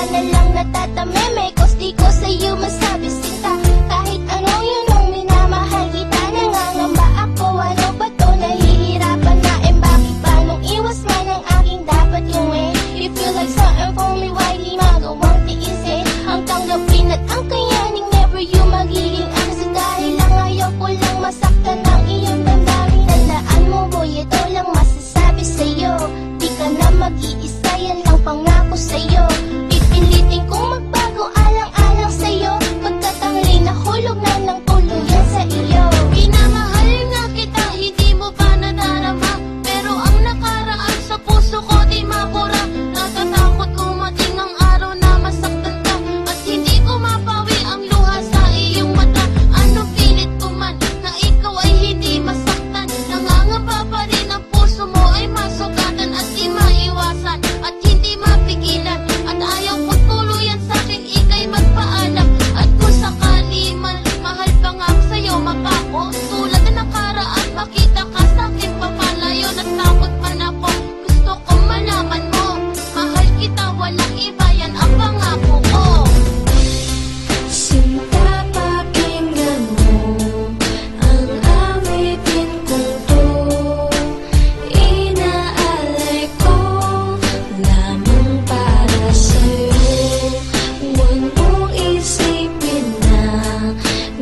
na lang natatameme, cause di ko sa'yo masabi sinta. Kahit ano yun ang minamahal kita, nangangamba ako, ano ba to? Nahihirapan na, bakit ba nung iwas man ang aking dapat gawin? You feel like something for me, why di magawang tiisin? Ang tanggapin at ang kayaning never you magiging honest. Dahil lang ayaw ko lang masaktan ang iyong damdamin. Tandaan mo boy, ito lang masasabi sa'yo, di ka na mag-iisa, yan lang pangako sa'yo. Pipilitin kong magbago alang-alang sa'yo, pagkatangli nahulog na ng tuluyan sa iyo. Pinamahal nga kita, hindi mo ba nadarama? Pero ang nakaraan sa puso ko di mabura. Natatakot umating ang araw na masaktan ka, at hindi ko mapawi ang luha sa iyong mata. Anong pilit ko man na ikaw ay hindi masaktan, nangangapa pa rin ang puso mo ay masugatan at di maiwasan at hindi mapigilan. At ayaw ko tuluyan sa'kin ika'y magpaalam. At kung sakali man mahal pa nga ako sa'yo, mapako tulad na nakaraan, makita ka sa'kin papalayo. Natakot man ako, gusto kong malaman mo, mahal kita, walang iba, yan ang pangako ko. Sinta, pakinggan mo ang awitin kong to. Inaalay ko lamang para sa'yo. Huwag mong isipin na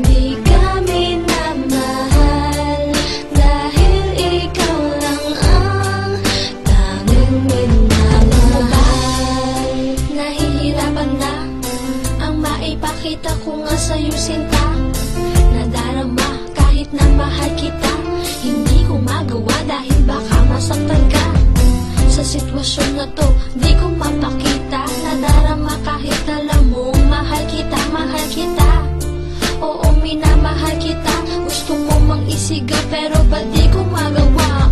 di kami namahal, dahil ikaw lang ang tanging minamahal. Nahihirapan na ang maipakita ko nga sa'yo sinta, nadarama kahit na mahal kita, hindi ko magawa dahil baka masaktan ka. Sa sitwasyon na to, di ko mapakita, nadarama kahit alam mo mahal kita, mahal kita. Oo, minamahal kita, gusto ko mang isigaw pero ba't di ko magawa?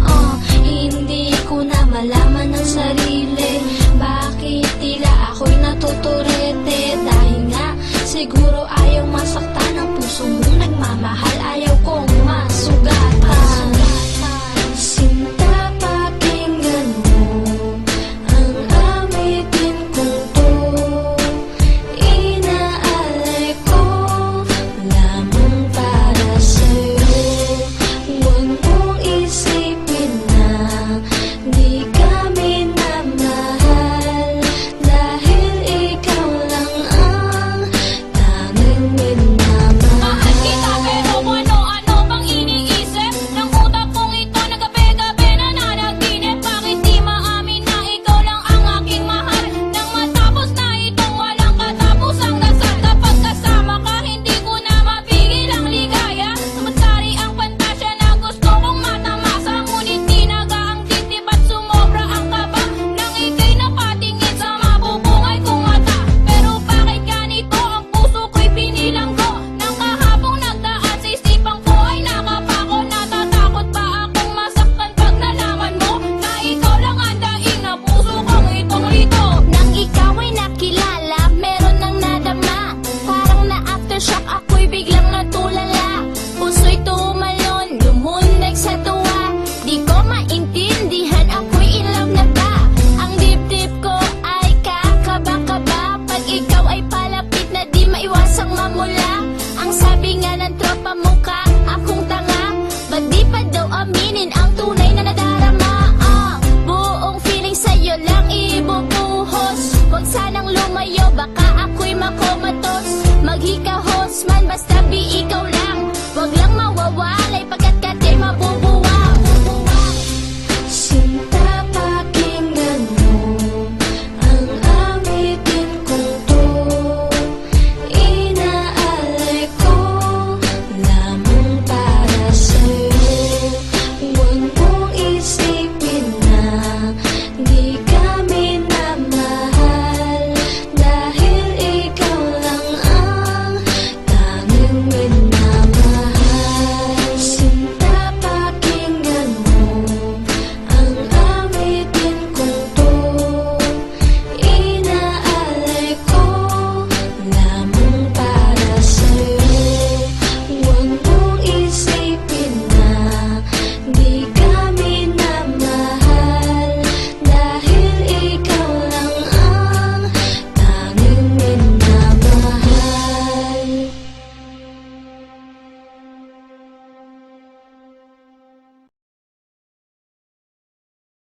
Hindi ko na malaman ang sarili, bakit tila ako'y natuturete? Dahil nga, siguro ayaw masaktan ang puso mong nagmamahal, ayaw kong masugatan. Sinta, pakinggan mo ang awitin kong to. Inaalay ko lamang para sa'yo. Huwag mong isipin na di kami namahal, dahil ikaw lang ang tanging minamahal. Mahal kita pero kung ano-ano bang iniisip ng utak kong ito, nagabi-gabi na nanaginip. Bakit di maamin na ikaw lang ang aking mahal? Nang matapos na itong walang katapusang dasal, kapag kasama ka hindi ko na mapigil ang ligaya. Sumasari ang pantasya na gusto kong matamasa, ngunit di nagaang dibdib at sumobra ang kaba nang ika'y napatingin sa mabubungay kong mata. Pero bakit ganito ang puso ko'y pinilanggo? Nang kahapong nagdaan sa isipan ko ay nakapako. Natatakot ba akong masaktan pag nalaman mo na ikaw lang ang daing na puso kong itong lito? Nang ikaw ay nakilala, meron nang nadama, parang na aftershock ako'y biglang natulala. Puso'y tumalon, lumundag sa tuwa, di ko maintindihan ako'y in love na ba? Ang dibdib ko ay kakaba-kaba, pag ikaw ay palapit na di maiwasang mamula. Ang sabi nga ng tropa mukha, akong tanga, ba't di pa daw aminin ang tunay na nadarama? Buong feeling sa'yo lang ibubuhos, huwag sanang lumayo, baka ako'y makomatos. Maghikahos man, basta ikaw lang, huwag lang mawawala.